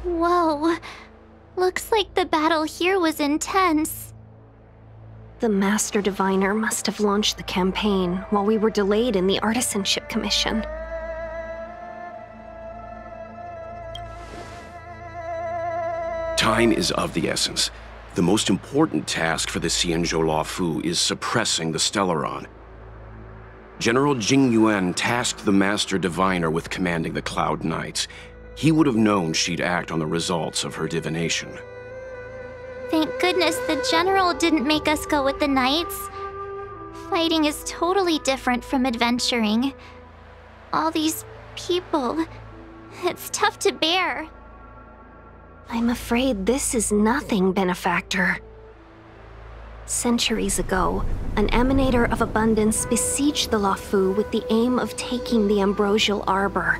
Whoa. Looks like the battle here was intense. The Master Diviner must have launched the campaign while we were delayed in the Artisanship Commission. Time is of the essence. The most important task for the星穹鐵道is suppressing the Stellaron. General Jing Yuan tasked the Master Diviner with commanding the Cloud Knights. He would have known she'd act on the results of her divination. Thank goodness the General didn't make us go with the Knights. Fighting is totally different from adventuring. All these people... it's tough to bear. I'm afraid this is nothing, Benefactor. Centuries ago, an Emanator of Abundance besieged the Luofu with the aim of taking the Ambrosial Arbor.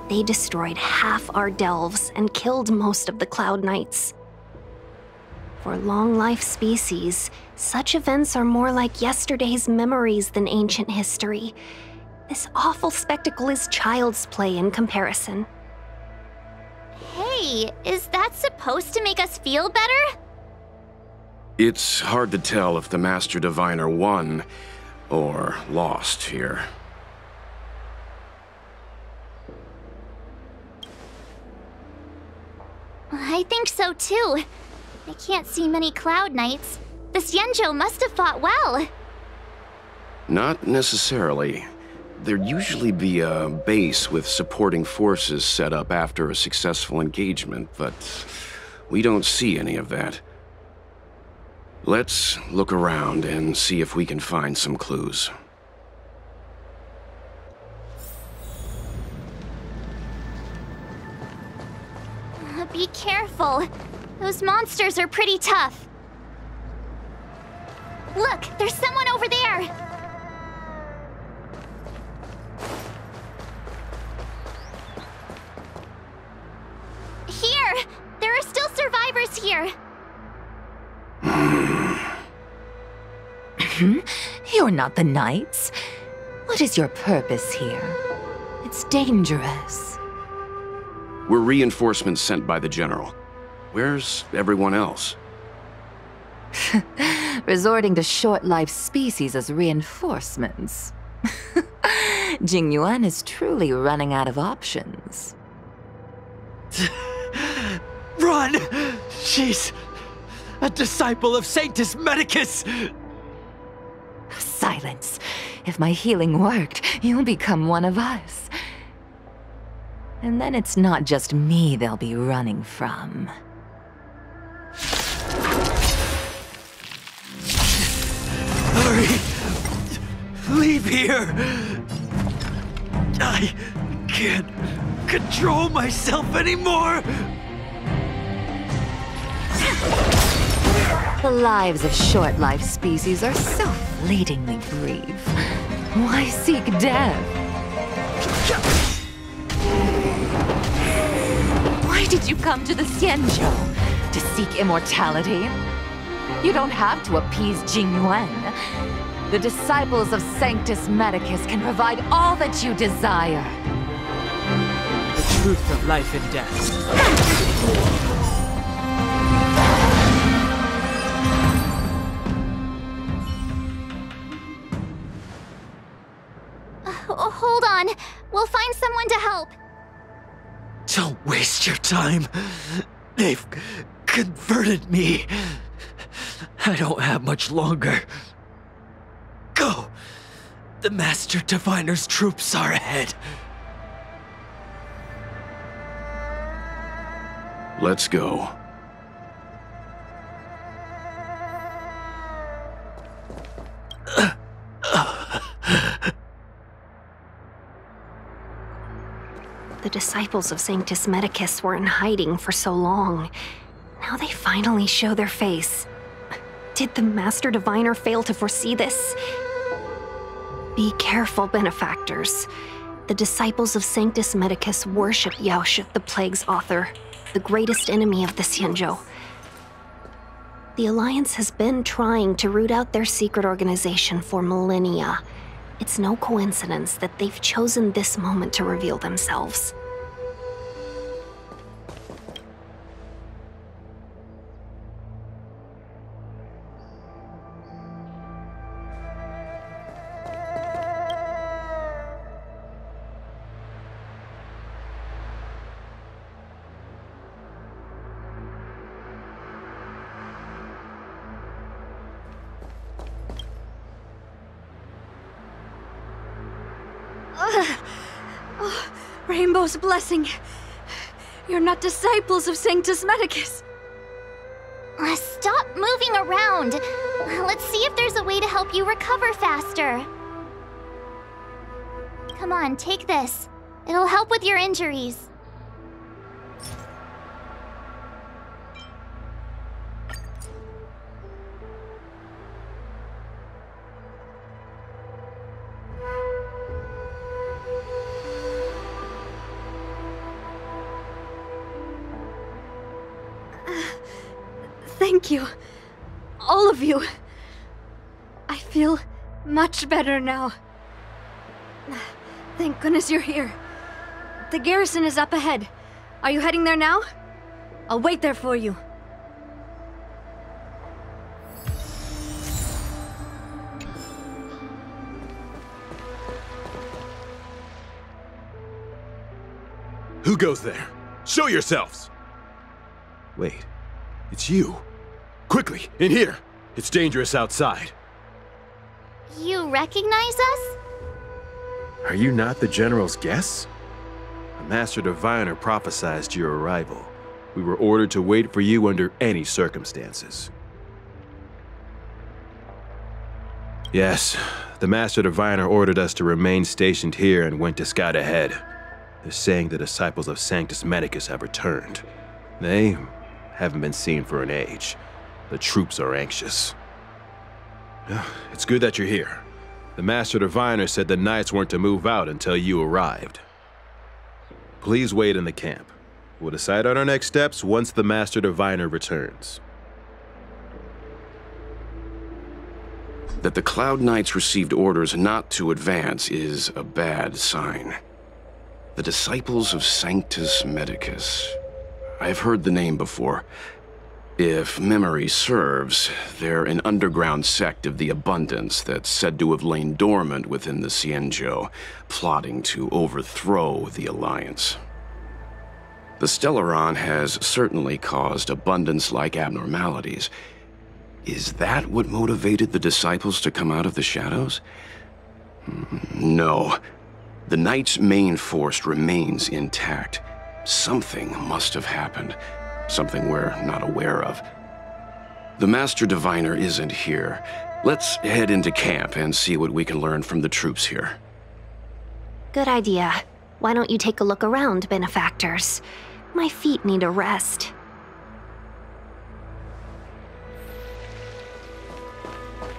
They destroyed half our delves and killed most of the Cloud Knights. For long-life species, such events are more like yesterday's memories than ancient history. This awful spectacle is child's play in comparison. Hey, is that supposed to make us feel better? It's hard to tell if the Master Diviner won or lost here. I think so too. I can't see many Cloud Knights. The Xianzhou must have fought well. Not necessarily. There'd usually be a base with supporting forces set up after a successful engagement, but we don't see any of that. Let's look around and see if we can find some clues. Be careful. Those monsters are pretty tough. Look, there's someone over there. Here! There are still survivors here. You're not the Knights. What is your purpose here? It's dangerous. We're reinforcements sent by the General. Where's everyone else? Resorting to short-lived species as reinforcements. Jing Yuan is truly running out of options. Run! She's a disciple of Sanctus Medicus! Silence. If my healing worked, you'll become one of us. And then it's not just me they'll be running from. Hurry! Leave here! I can't control myself anymore! The lives of short-lived species are so fleetingly brief. Why seek death? Why did you come to the Xianzhou? To seek immortality? You don't have to appease Jing Yuan. The disciples of Sanctus Medicus can provide all that you desire. The truth of life and death. Hold on. We'll find someone to help. Don't waste your time. They've converted me. I don't have much longer. Go! The Master Diviner's troops are ahead. Let's go. The disciples of Sanctus Medicus were in hiding for so long. Now they finally show their face. Did the Master Diviner fail to foresee this? Be careful, benefactors. The disciples of Sanctus Medicus worship Yaoshi, the Plague's author, the greatest enemy of the Xianzhou. The Alliance has been trying to root out their secret organization for millennia. It's no coincidence that they've chosen this moment to reveal themselves. Rainbow's blessing. You're not disciples of Sanctus Medicus. Stop moving around. Let's see if there's a way to help you recover faster. Come on, take this. It'll help with your injuries. Thank you. All of you. I feel much better now. Thank goodness you're here. The garrison is up ahead. Are you heading there now? I'll wait there for you. Who goes there? Show yourselves! Wait, it's you. Quickly, in here! It's dangerous outside. You recognize us? Are you not the General's guests? The Master Diviner prophesied your arrival. We were ordered to wait for you under any circumstances. Yes, the Master Diviner ordered us to remain stationed here and went to scout ahead. They're saying the disciples of Sanctus Medicus have returned. They haven't been seen for an age. The troops are anxious. It's good that you're here. The Master Diviner said the Knights weren't to move out until you arrived. Please wait in the camp. We'll decide on our next steps once the Master Diviner returns. That the Cloud Knights received orders not to advance is a bad sign. The disciples of Sanctus Medicus. I've heard the name before. If memory serves, they're an underground sect of the Abundance that's said to have lain dormant within the Xianzhou, plotting to overthrow the Alliance. The Stellaron has certainly caused Abundance-like abnormalities. Is that what motivated the disciples to come out of the shadows? No. The Knight's main force remains intact. Something must have happened. Something we're not aware of. The Master Diviner isn't here. Let's head into camp and see what we can learn from the troops here. Good idea. Why don't you take a look around, benefactors? My feet need a rest.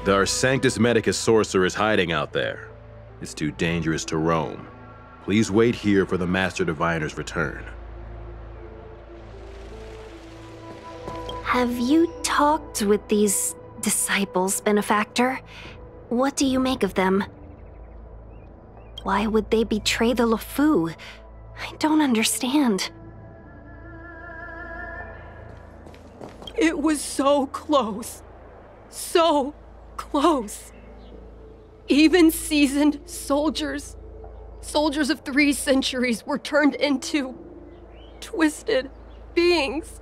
There are Sanctus Medicus sorcerers hiding out there. It's too dangerous to roam. Please wait here for the Master Diviner's return. Have you talked with these disciples, benefactor? What do you make of them? Why would they betray the Luofu? I don't understand. It was so close. So close. Even seasoned soldiers of 3 centuries were turned into twisted beings.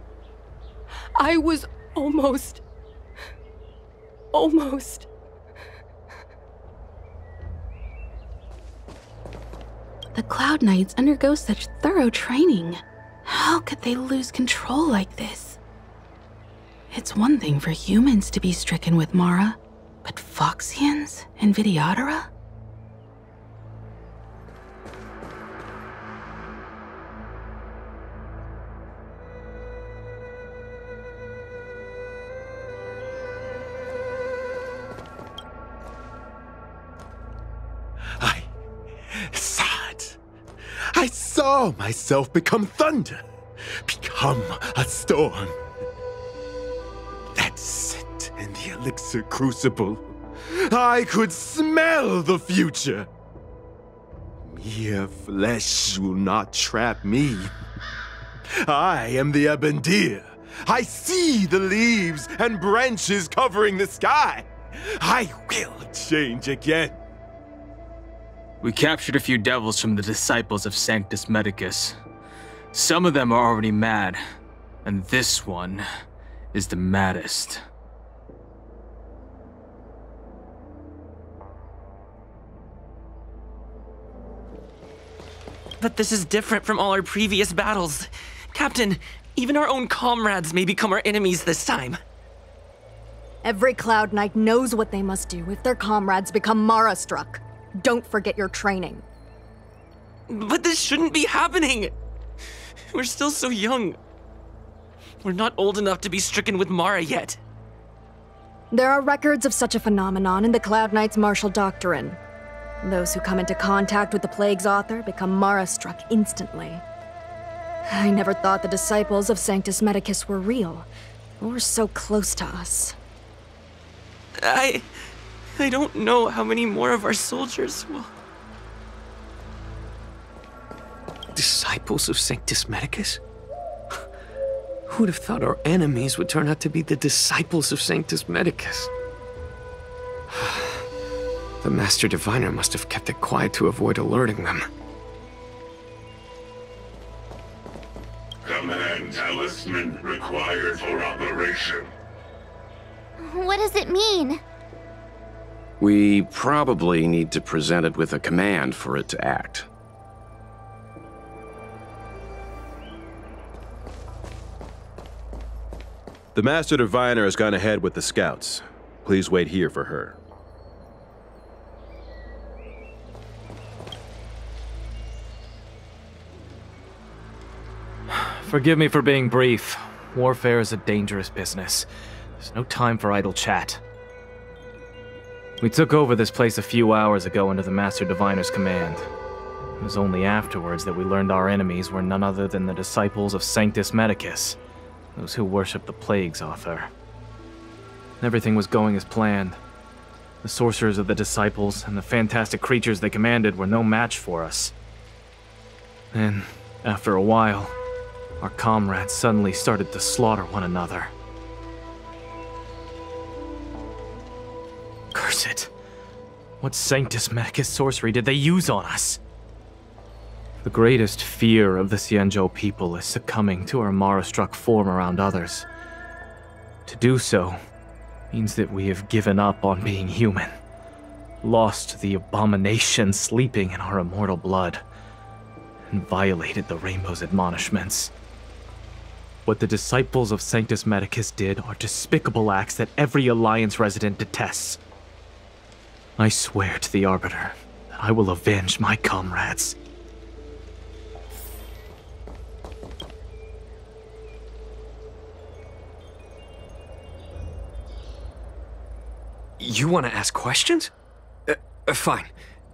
I was almost. The Cloud Knights undergo such thorough training. How could they lose control like this? It's one thing for humans to be stricken with Mara, but Foxians and Vidyadhara? I saw myself become thunder, become a storm. That scent in the elixir crucible. I could smell the future. Mere flesh will not trap me. I am the Abendir. I see the leaves and branches covering the sky. I will change again. We captured a few devils from the disciples of Sanctus Medicus. Some of them are already mad, and this one is the maddest. But this is different from all our previous battles. Captain, even our own comrades may become our enemies this time. Every Cloud Knight knows what they must do if their comrades become Mara-struck. Don't forget your training. But this shouldn't be happening! We're still so young. We're not old enough to be stricken with Mara yet. There are records of such a phenomenon in the Cloud Knight's martial doctrine. Those who come into contact with the Plague's author become Mara-struck instantly. I never thought the disciples of Sanctus Medicus were real, or so close to us. I don't know how many more of our soldiers will... Disciples of Sanctus Medicus? Who'd have thought our enemies would turn out to be the disciples of Sanctus Medicus? The Master Diviner must have kept it quiet to avoid alerting them. Command talisman required for operation. What does it mean? We probably need to present it with a command for it to act. The Master Diviner has gone ahead with the scouts. Please wait here for her. Forgive me for being brief. Warfare is a dangerous business. There's no time for idle chat. We took over this place a few hours ago under the Master Diviner's command. It was only afterwards that we learned our enemies were none other than the disciples of Sanctus Medicus, those who worship the Plague's author. Everything was going as planned. The sorcerers of the disciples and the fantastic creatures they commanded were no match for us. Then, after a while, our comrades suddenly started to slaughter one another. Curse it. What Sanctus Medicus sorcery did they use on us? The greatest fear of the Xianzhou people is succumbing to our Mara-struck form around others. To do so means that we have given up on being human, lost the abomination sleeping in our immortal blood, and violated the Rainbow's admonishments. What the disciples of Sanctus Medicus did are despicable acts that every Alliance resident detests. I swear to the Arbiter that I will avenge my comrades. You want to ask questions? Fine,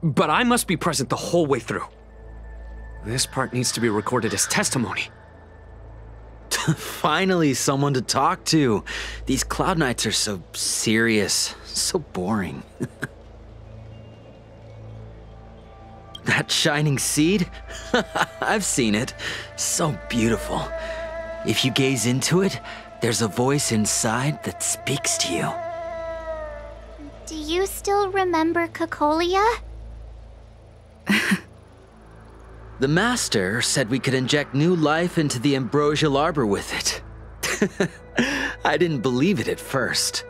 but I must be present the whole way through. This part needs to be recorded as testimony. Finally, someone to talk to. These Cloud Knights are so serious, so boring. That shining seed? I've seen it. So beautiful. If you gaze into it, there's a voice inside that speaks to you. Do you still remember Cocolia? The Master said we could inject new life into the ambrosial arbor with it. I didn't believe it at first.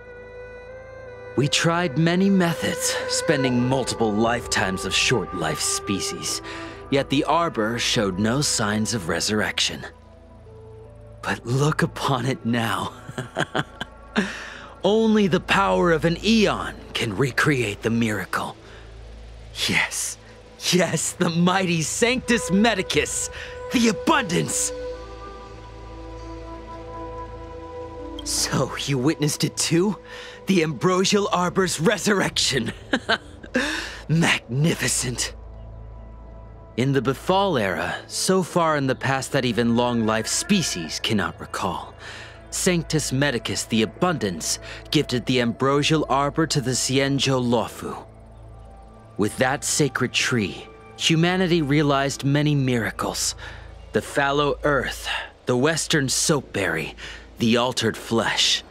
We tried many methods, spending multiple lifetimes of short-life species, yet the arbor showed no signs of resurrection. But look upon it now. Only the power of an eon can recreate the miracle. Yes, yes, the mighty Sanctus Medicus, the abundance! So, you witnessed it too? The ambrosial arbor's resurrection. Magnificent. In the Befall era, so far in the past that even long-life species cannot recall, Sanctus Medicus the Abundance gifted the ambrosial arbor to the Xianzhou Luofu. With that sacred tree, humanity realized many miracles. The fallow earth, the western soapberry, the altered flesh.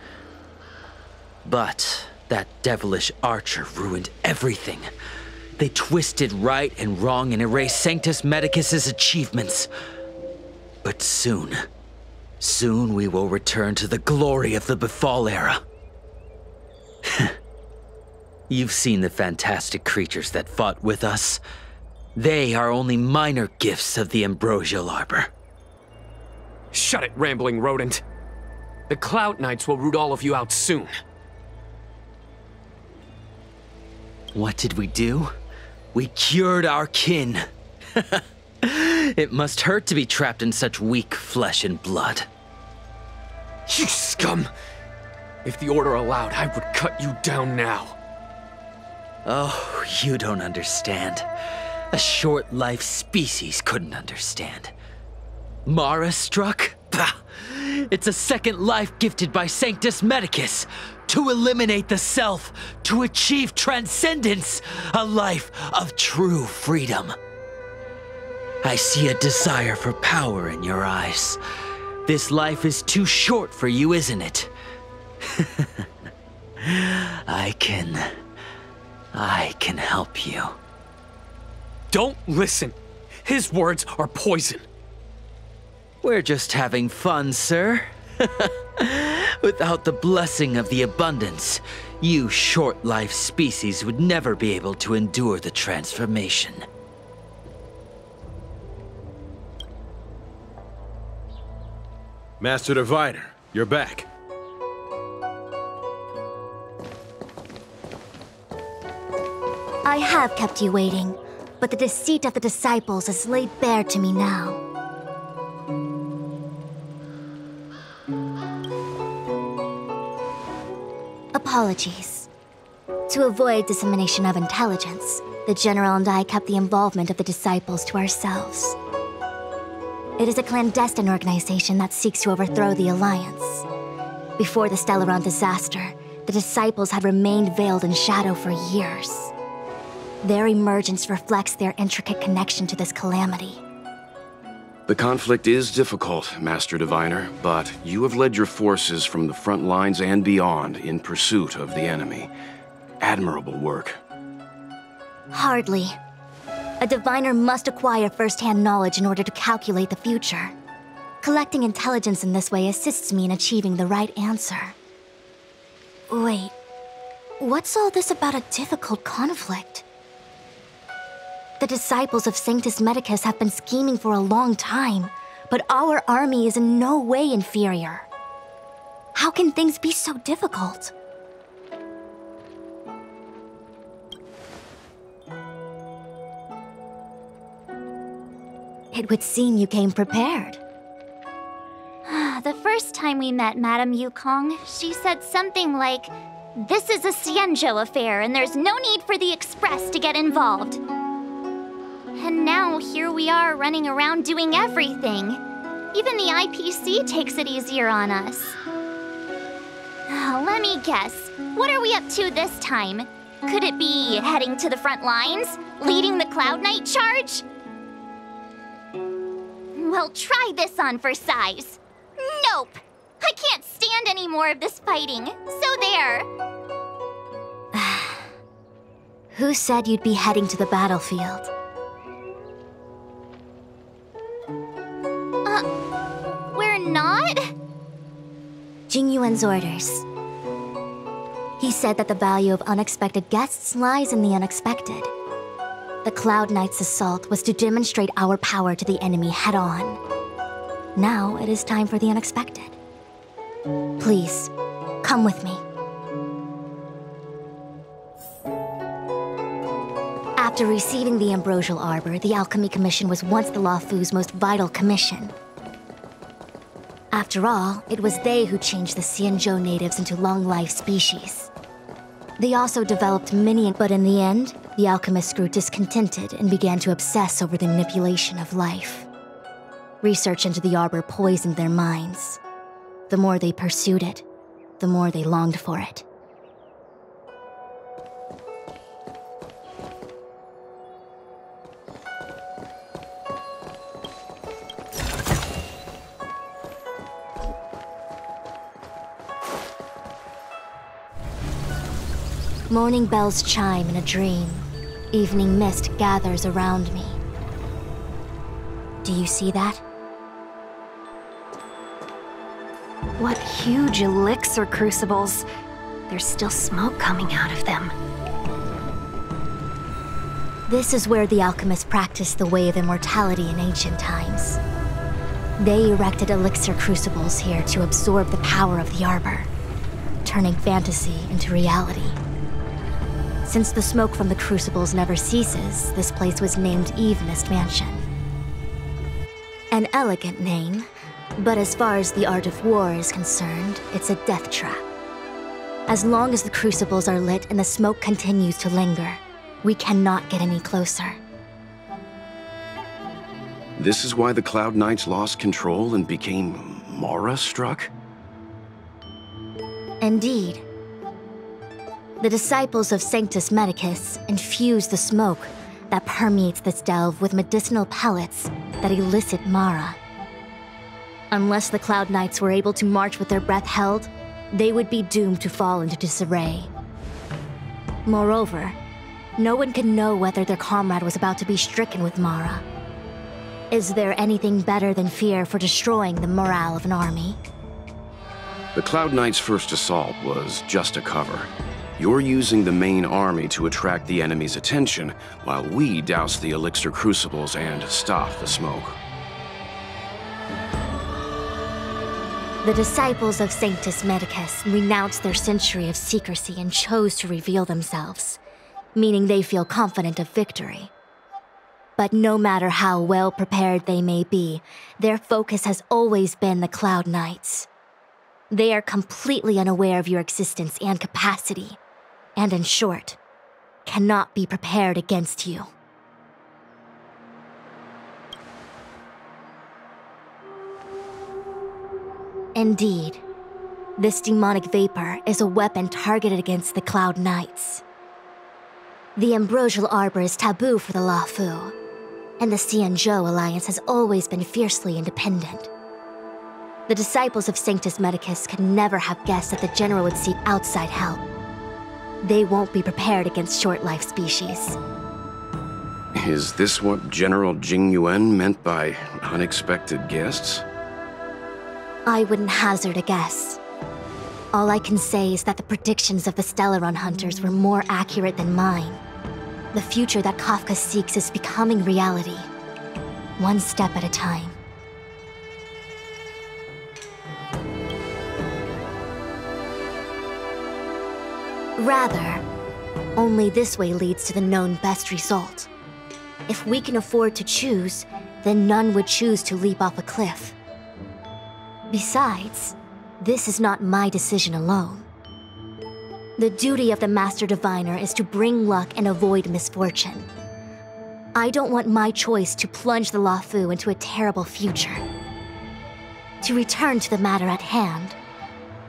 But that devilish archer ruined everything. They twisted right and wrong and erased Sanctus Medicus's achievements. But soon we will return to the glory of the Befall era. You've seen the fantastic creatures that fought with us. They are only minor gifts of the ambrosial arbor. Shut it, rambling rodent. The Cloud Knights will root all of you out soon. What did we do? We cured our kin. It must hurt to be trapped in such weak flesh and blood. You scum! If the Order allowed, I would cut you down now. Oh, you don't understand. A short-life species couldn't understand. Mara struck? Bah! It's a second life gifted by Sanctus Medicus. To eliminate the self, to achieve transcendence, a life of true freedom. I see a desire for power in your eyes. This life is too short for you, isn't it? I can help you. Don't listen. His words are poison. We're just having fun, sir. Without the blessing of the abundance, you short-life species would never be able to endure the transformation. Master Diviner, you're back. I have kept you waiting, but the deceit of the disciples is laid bare to me now. Apologies. To avoid dissemination of intelligence, the General and I kept the involvement of the disciples to ourselves. It is a clandestine organization that seeks to overthrow the Alliance. Before the Stellaron disaster, the disciples had remained veiled in shadow for years. Their emergence reflects their intricate connection to this calamity. The conflict is difficult, Master Diviner, but you have led your forces from the front lines and beyond in pursuit of the enemy. Admirable work. Hardly. A diviner must acquire first-hand knowledge in order to calculate the future. Collecting intelligence in this way assists me in achieving the right answer. Wait, what's all this about a difficult conflict? The disciples of Sanctus Medicus have been scheming for a long time, but our army is in no way inferior. How can things be so difficult? It would seem you came prepared. The first time we met Madame Yukong, she said something like, "This is a Xianzhou affair and there's no need for the Express to get involved." And now here we are running around doing everything. Even the IPC takes it easier on us. Let me guess, what are we up to this time? Could it be heading to the front lines? Leading the Cloud Knight charge? Well, try this on for size. Nope! I can't stand any more of this fighting, so there. Who said you'd be heading to the battlefield? We're not? Jingyuan's orders. He said that the value of unexpected guests lies in the unexpected. The Cloud Knight's assault was to demonstrate our power to the enemy head-on. Now it is time for the unexpected. Please, come with me. After receiving the Ambrosial Arbor, the Alchemy Commission was once the Luofu's most vital commission. After all, it was they who changed the Xianzhou natives into long-life species. They also developed many, but in the end, the alchemists grew discontented and began to obsess over the manipulation of life. Research into the arbor poisoned their minds. The more they pursued it, the more they longed for it. Morning bells chime in a dream. Evening mist gathers around me. Do you see that? What huge elixir crucibles. There's still smoke coming out of them. This is where the alchemists practiced the way of immortality in ancient times. They erected elixir crucibles here to absorb the power of the arbor, turning fantasy into reality. Since the smoke from the crucibles never ceases, this place was named Eve Mist Mansion. An elegant name, but as far as the art of war is concerned, it's a death trap. As long as the crucibles are lit and the smoke continues to linger, we cannot get any closer. This is why the Cloud Knights lost control and became Mara-struck? Indeed. The disciples of Sanctus Medicus infuse the smoke that permeates this delve with medicinal pellets that elicit Mara. Unless the Cloud Knights were able to march with their breath held, they would be doomed to fall into disarray. Moreover, no one could know whether their comrade was about to be stricken with Mara. Is there anything better than fear for destroying the morale of an army? The Cloud Knights' first assault was just a cover. You're using the main army to attract the enemy's attention, while we douse the elixir crucibles and stop the smoke. The disciples of Sanctus Medicus renounced their century of secrecy and chose to reveal themselves, meaning they feel confident of victory. But no matter how well prepared they may be, their focus has always been the Cloud Knights. They are completely unaware of your existence and capacity, and in short, cannot be prepared against you. Indeed, this demonic vapor is a weapon targeted against the Cloud Knights. The ambrosial arbor is taboo for the Luofu, and the Xianzhou alliance has always been fiercely independent. The disciples of Sanctus Medicus could never have guessed that the General would seek outside help. They won't be prepared against short-life species. Is this what General Jingyuan meant by unexpected guests? I wouldn't hazard a guess. All I can say is that the predictions of the Stellaron hunters were more accurate than mine. The future that Kafka seeks is becoming reality, one step at a time. Rather, only this way leads to the known best result. If we can afford to choose, then none would choose to leap off a cliff. Besides, this is not my decision alone. The duty of the Master Diviner is to bring luck and avoid misfortune. I don't want my choice to plunge the Luofu into a terrible future. To return to the matter at hand,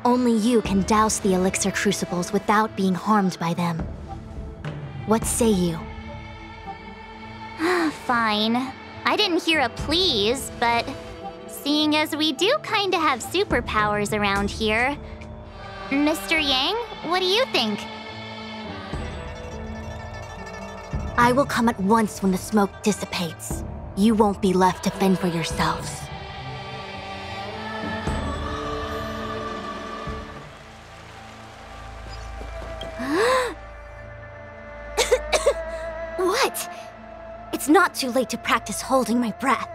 only you can douse the elixir crucibles without being harmed by them. What say you? Fine. I didn't hear a please, but seeing as we do kinda have superpowers around here, Mr. Yang, what do you think? I will come at once when the smoke dissipates. You won't be left to fend for yourselves. What? It's not too late to practice holding my breath.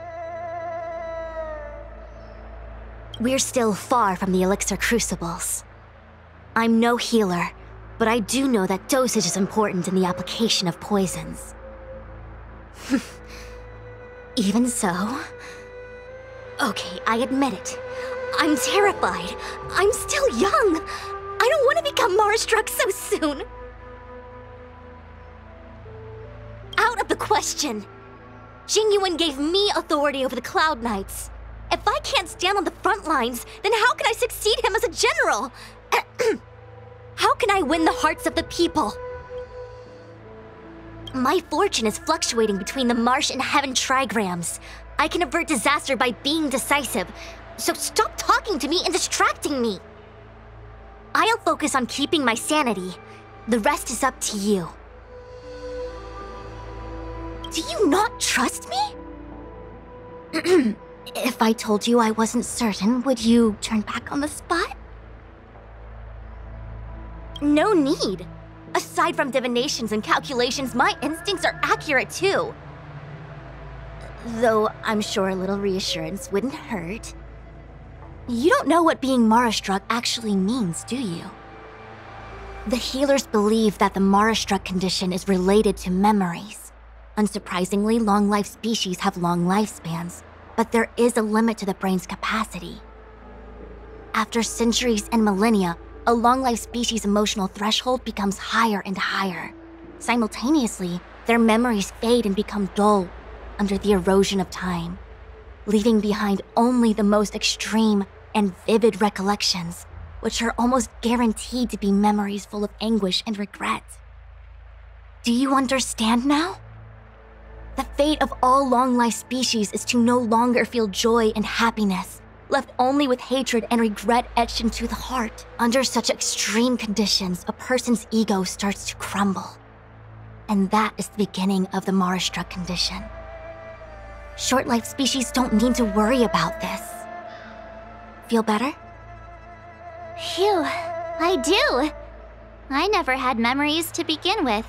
We're still far from the elixir crucibles. I'm no healer, but I do know that dosage is important in the application of poisons. Even so... Okay, I admit it. I'm terrified. I'm still young. I don't want to become Mara-struck so soon. question. Jingyuan gave me authority over the Cloud Knights. If I can't stand on the front lines, then how can I succeed him as a general? How can I win the hearts of the people? My fortune is fluctuating between the Marsh and Heaven trigrams. I can avert disaster by being decisive, so stop talking to me and distracting me. I'll focus on keeping my sanity. The rest is up to you. Do you not trust me? If I told you I wasn't certain, would you turn back on the spot? No need. Aside from divinations and calculations, my instincts are accurate too. Though I'm sure a little reassurance wouldn't hurt. You don't know what being Mara-struck actually means, do you? The healers believe that the Mara-struck condition is related to memories. Unsurprisingly, long-life species have long lifespans, but there is a limit to the brain's capacity. After centuries and millennia, a long-life species' emotional threshold becomes higher and higher. Simultaneously, their memories fade and become dull under the erosion of time, leaving behind only the most extreme and vivid recollections, which are almost guaranteed to be memories full of anguish and regret. Do you understand now? The fate of all long-life species is to no longer feel joy and happiness, left only with hatred and regret etched into the heart. Under such extreme conditions, a person's ego starts to crumble. And that is the beginning of the Mara-struck condition. Short-life species don't need to worry about this. Feel better? Phew, I do. I never had memories to begin with.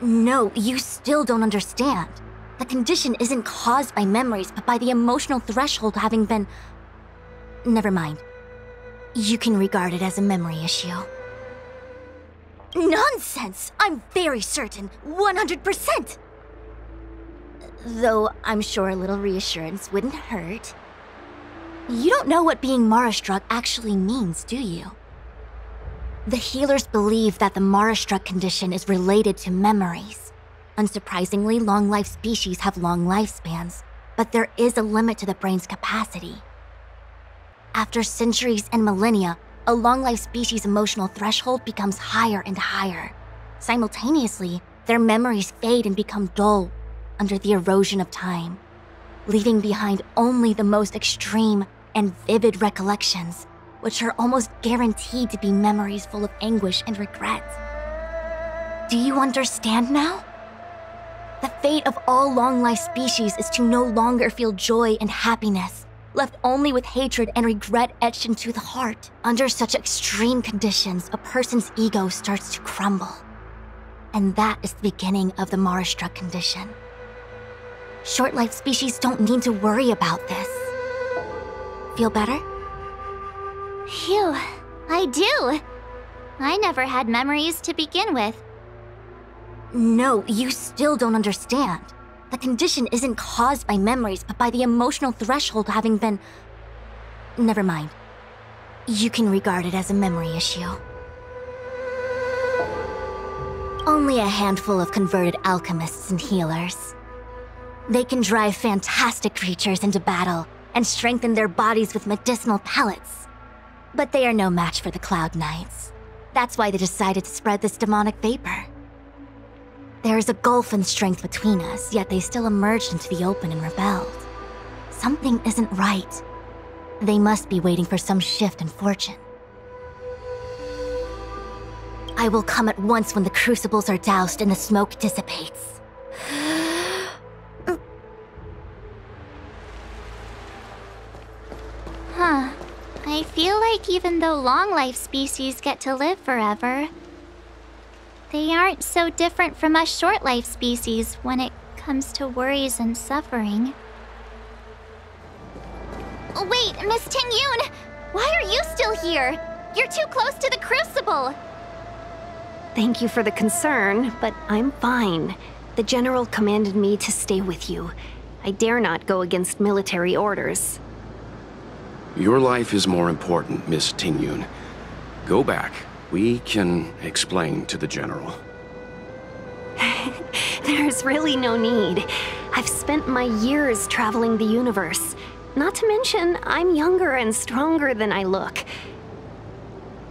No, you still don't understand. The condition isn't caused by memories, but by the emotional threshold having been... Never mind. You can regard it as a memory issue. Nonsense! I'm very certain, 100%! Though I'm sure a little reassurance wouldn't hurt. You don't know what being Mara-struck actually means, do you? The healers believe that the Mara-struck condition is related to memories. Unsurprisingly, long-life species have long lifespans, but there is a limit to the brain's capacity. After centuries and millennia, a long-life species' emotional threshold becomes higher and higher. Simultaneously, their memories fade and become dull under the erosion of time, leaving behind only the most extreme and vivid recollections, which are almost guaranteed to be memories full of anguish and regret. Do you understand now? The fate of all long-life species is to no longer feel joy and happiness, left only with hatred and regret etched into the heart. Under such extreme conditions, a person's ego starts to crumble. And that is the beginning of the Mara-struck condition. Short-life species don't need to worry about this. Feel better? Phew, I do. I never had memories to begin with. No, you still don't understand. The condition isn't caused by memories, but by the emotional threshold having been... Never mind. You can regard it as a memory issue. Only a handful of converted alchemists and healers. They can drive fantastic creatures into battle and strengthen their bodies with medicinal pellets. But they are no match for the Cloud Knights. That's why they decided to spread this demonic vapor. There is a gulf in strength between us, yet they still emerged into the open and rebelled. Something isn't right. They must be waiting for some shift in fortune. I will come at once when the crucibles are doused and the smoke dissipates. Huh. I feel like even though long-life species get to live forever, they aren't so different from us short-life species when it comes to worries and suffering. Wait, Miss Ting-Yun! Why are you still here? You're too close to the crucible! Thank you for the concern, but I'm fine. The General commanded me to stay with you. I dare not go against military orders. Your life is more important, Miss Ting-Yun. Go back. We can explain to the General. There's really no need. I've spent my years traveling the universe. Not to mention, I'm younger and stronger than I look.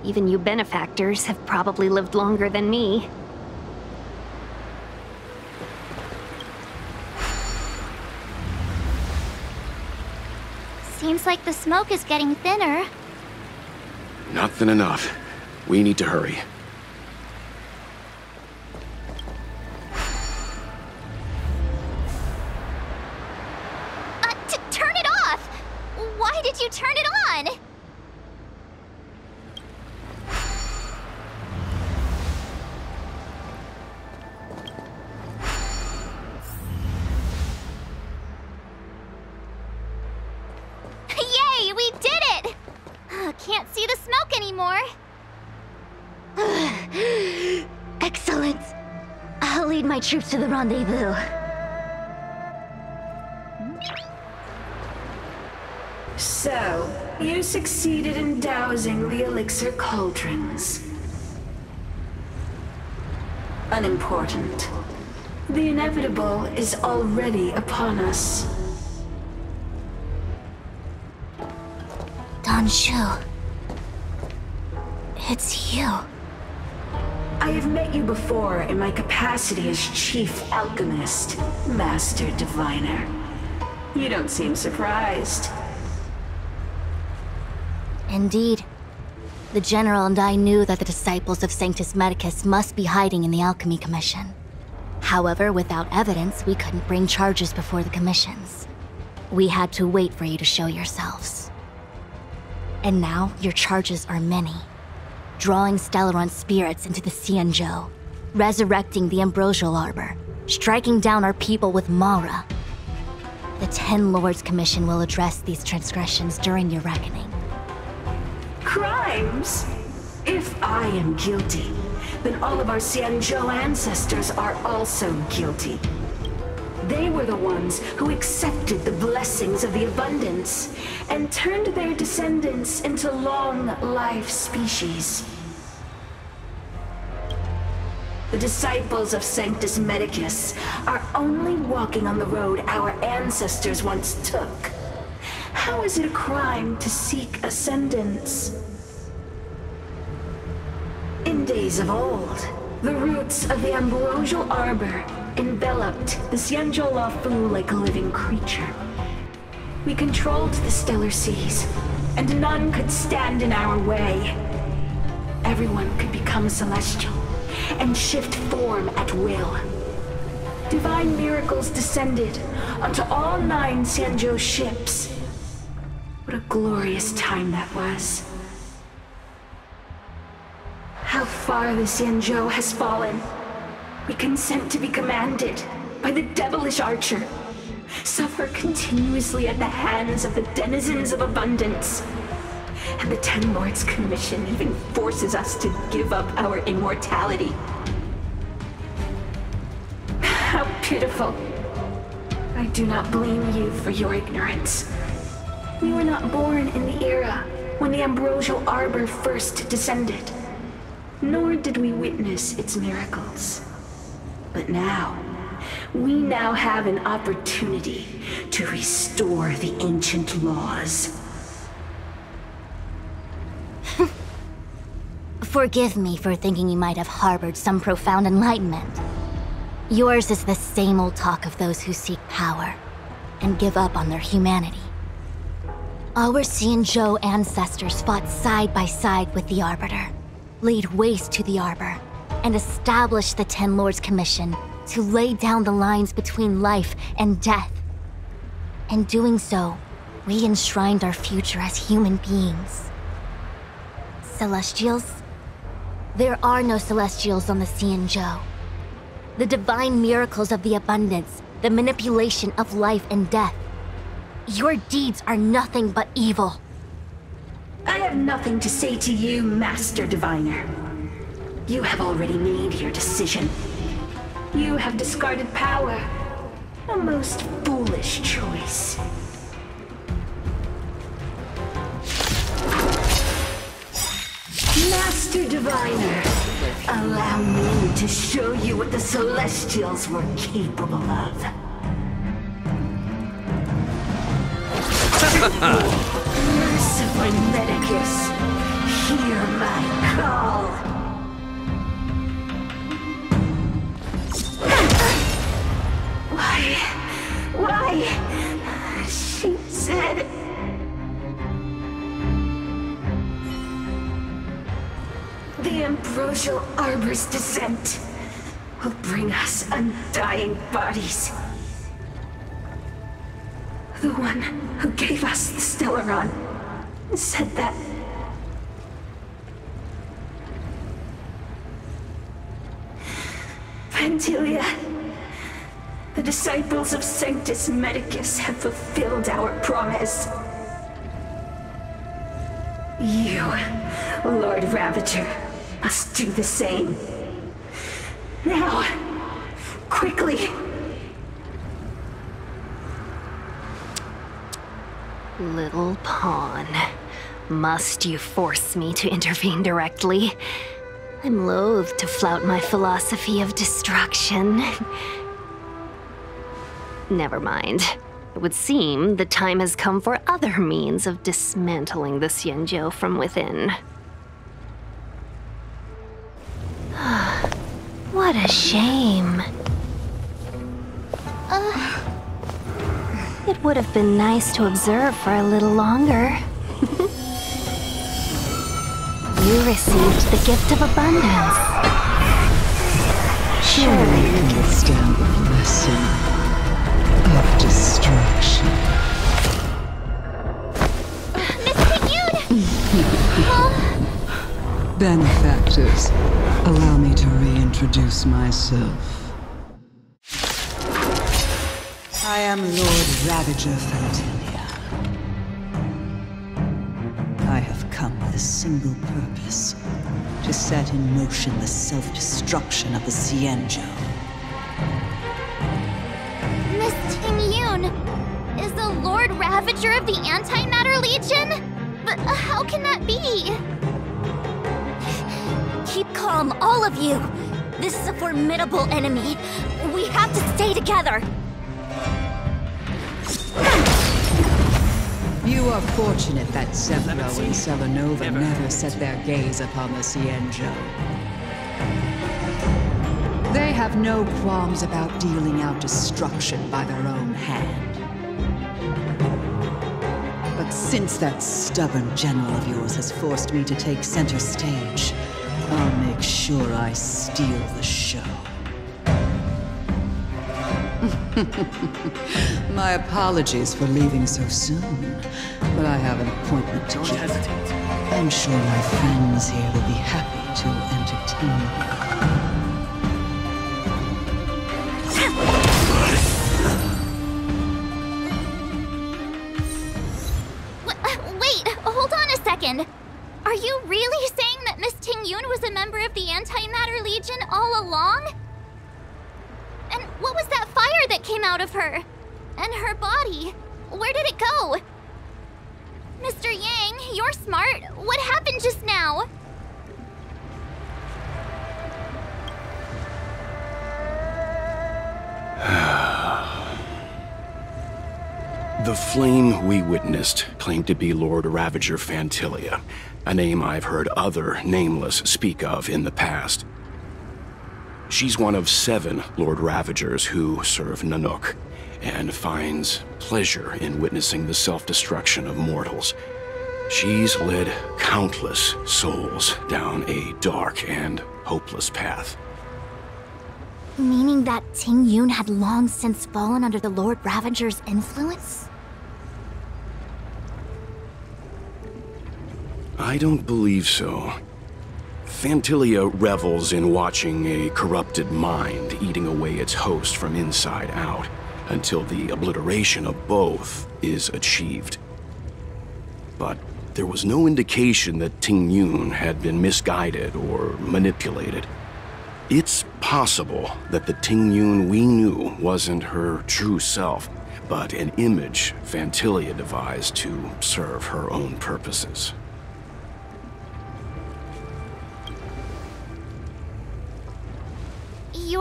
Even you benefactors have probably lived longer than me. Seems like the smoke is getting thinner. Not thin enough. We need to hurry. Turn it off! Why did you turn it on? Yay, we did it! Can't see the smoke anymore. Excellent. I'll lead my troops to the rendezvous. So, you succeeded in dousing the elixir cauldrons. Unimportant. The inevitable is already upon us. Danshu. It's you. I have met you before in my capacity as Chief Alchemist, Master Diviner. You don't seem surprised. Indeed. The General and I knew that the disciples of Sanctus Medicus must be hiding in the Alchemy Commission. However, without evidence, we couldn't bring charges before the commissions. We had to wait for you to show yourselves. And now, your charges are many. Drawing Stellaron spirits into the Xianzhou, resurrecting the Ambrosial Arbor, striking down our people with Mara. The Ten Lords Commission will address these transgressions during your reckoning. Crimes? If I am guilty, then all of our Xianzhou ancestors are also guilty. They were the ones who accepted the blessings of the abundance and turned their descendants into long-life species. The disciples of Sanctus Medicus are only walking on the road our ancestors once took. How is it a crime to seek ascendance? In days of old, the roots of the Ambrosial Arbor enveloped the Xianzhou Lafu like a living creature. We controlled the stellar seas, and none could stand in our way. Everyone could become celestial and shift form at will. Divine miracles descended onto all 9 Xianzhou ships. What a glorious time that was. How far the Xianzhou has fallen. We consent to be commanded by the devilish archer. Suffer continuously at the hands of the denizens of abundance. And the Ten Lords Commission even forces us to give up our immortality. How pitiful. I do not blame you for your ignorance. We were not born in the era when the Ambrosial Arbor first descended, nor did we witness its miracles. But now, we now have an opportunity to restore the ancient laws. Forgive me for thinking you might have harbored some profound enlightenment. Yours is the same old talk of those who seek power and give up on their humanity. Our Xianzhou ancestors fought side by side with the Arbiter, laid waste to the Arbor, and established the Ten Lords Commission to lay down the lines between life and death. In doing so, we enshrined our future as human beings. Celestials? There are no Celestials on the Xianzhou. The divine miracles of the abundance, the manipulation of life and death. Your deeds are nothing but evil. I have nothing to say to you, Master Diviner. You have already made your decision. You have discarded power. A most foolish choice. Master Diviner, Allow me to show you what the Celestials were capable of. Merciful Medicus, hear my call. Why? She said... The Ambrosial Arbor's descent will bring us undying bodies. The one who gave us the Stellaron said that... Pantilia, the disciples of Sanctus Medicus have fulfilled our promise. You, Lord Ravager, must do the same. Now, quickly. Little pawn. Must you force me to intervene directly? I'm loath to flout my philosophy of destruction. Never mind. It would seem the time has come for other means of dismantling the Xianzhou from within. What a shame. It would have been nice to observe for a little longer. You received the gift of abundance. Surely you understand the lesson of destruction. Benefactors, allow me to reintroduce myself. I am Lord Ravager Fantilia. I have come with a single purpose: to set in motion the self-destruction of the Xianzhou. Miss Tingyun is the Lord Ravager of the Antimatter Legion? But how can that be? Keep calm, all of you. This is a formidable enemy. We have to stay together. You are fortunate that Zephyro and Selenova never set their gaze upon the Xianzhou. They have no qualms about dealing out destruction by their own hand. But since that stubborn general of yours has forced me to take center stage, I'll make sure I steal the show. My apologies for leaving so soon, but I have an appointment to keep. I'm sure my friends here will be happy to entertain you. Wait, hold on a second. Are you really saying that Miss Tingyun was a member of the Antimatter Legion all along? And what was that fire that came out of her? And her body? Where did it go? Mr. Yang, you're smart. What happened just now? The flame we witnessed claimed to be Lord Ravager Fantilia, a name I've heard other Nameless speak of in the past. She's one of 7 Lord Ravagers who serve Nanook, and finds pleasure in witnessing the self-destruction of mortals. She's led countless souls down a dark and hopeless path. Meaning that Tingyun had long since fallen under the Lord Ravager's influence? I don't believe so. Fantilia revels in watching a corrupted mind eating away its host from inside out, until the obliteration of both is achieved. But there was no indication that Tingyun had been misguided or manipulated. It's possible that the Tingyun we knew wasn't her true self, but an image Fantilia devised to serve her own purposes.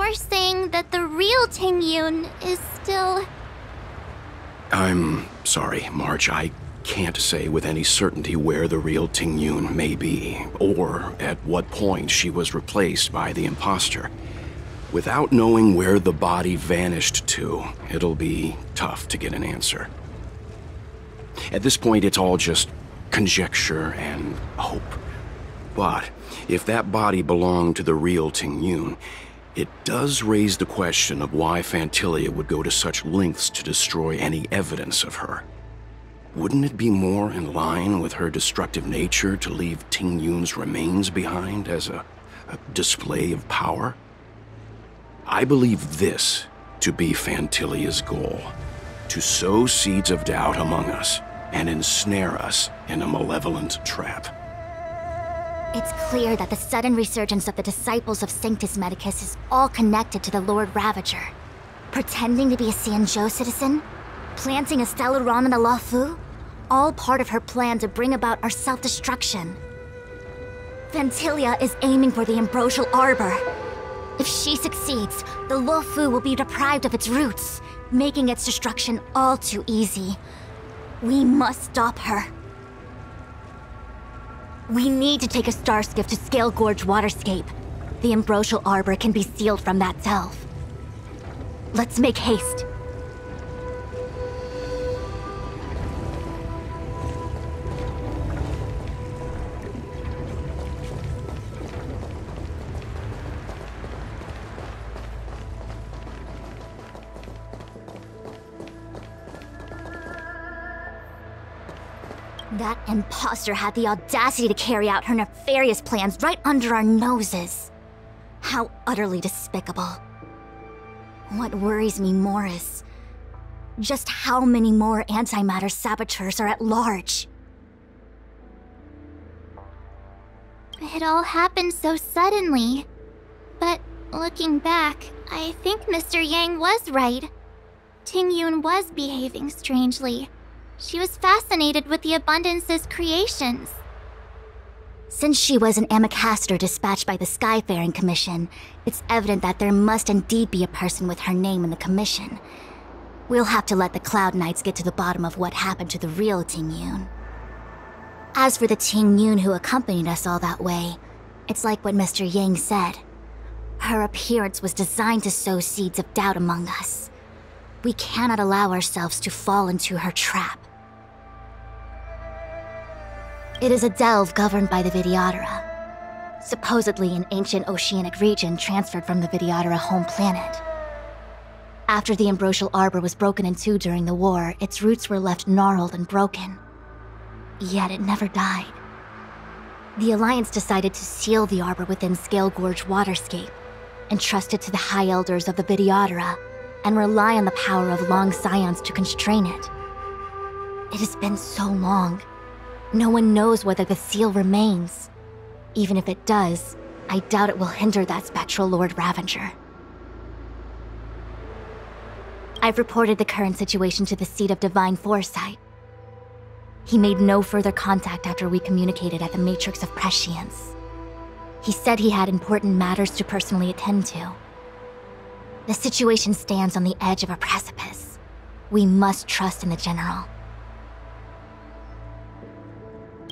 you're saying that the real Tingyun is still... I'm sorry, March. I can't say with any certainty where the real Tingyun may be, or at what point she was replaced by the imposter. Without knowing where the body vanished to, it'll be tough to get an answer. At this point, it's all just conjecture and hope. But if that body belonged to the real Tingyun, it does raise the question of why Phantilia would go to such lengths to destroy any evidence of her. Wouldn't it be more in line with her destructive nature to leave Tingyun's remains behind as a display of power? I believe this to be Phantilia's goal, to sow seeds of doubt among us and ensnare us in a malevolent trap. It's clear that the sudden resurgence of the disciples of Sanctus Medicus is all connected to the Lord Ravager. Pretending to be a Xianzhou citizen? Planting a Stellaron in the Luofu? All part of her plan to bring about our self-destruction. Phantilia is aiming for the Ambrosial Arbor. If she succeeds, the Luofu will be deprived of its roots, making its destruction all too easy. We must stop her. We need to take a star skiff to Scale Gorge Waterscape. The Ambrosial Arbor can be sealed from that delve. Let's make haste. That imposter had the audacity to carry out her nefarious plans right under our noses. How utterly despicable. What worries me more is just how many more antimatter saboteurs are at large. It all happened so suddenly. But looking back, I think Mr. Yang was right. Tingyun was behaving strangely. She was fascinated with the Abundance's creations. Since she was an Amicastor dispatched by the Skyfaring Commission, it's evident that there must indeed be a person with her name in the commission. We'll have to let the Cloud Knights get to the bottom of what happened to the real Tingyun. As for the Tingyun who accompanied us all that way, it's like what Mr. Yang said. Her appearance was designed to sow seeds of doubt among us. We cannot allow ourselves to fall into her trap. It is a delve governed by the Vidyadhara, supposedly an ancient oceanic region transferred from the Vidyadhara home planet. After the Ambrosial Arbor was broken in two during the war, its roots were left gnarled and broken. Yet it never died. The Alliance decided to seal the arbor within Scale Gorge Waterscape, entrust it to the High Elders of the Vidyadhara, and rely on the power of long scions to constrain it. It has been so long. No one knows whether the seal remains. Even if it does, I doubt it will hinder that spectral Lord Ravager. I've reported the current situation to the Seat of Divine Foresight. He made no further contact after we communicated at the Matrix of Prescience. He said he had important matters to personally attend to. The situation stands on the edge of a precipice. We must trust in the General.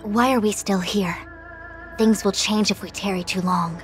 Why are we still here? Things will change if we tarry too long.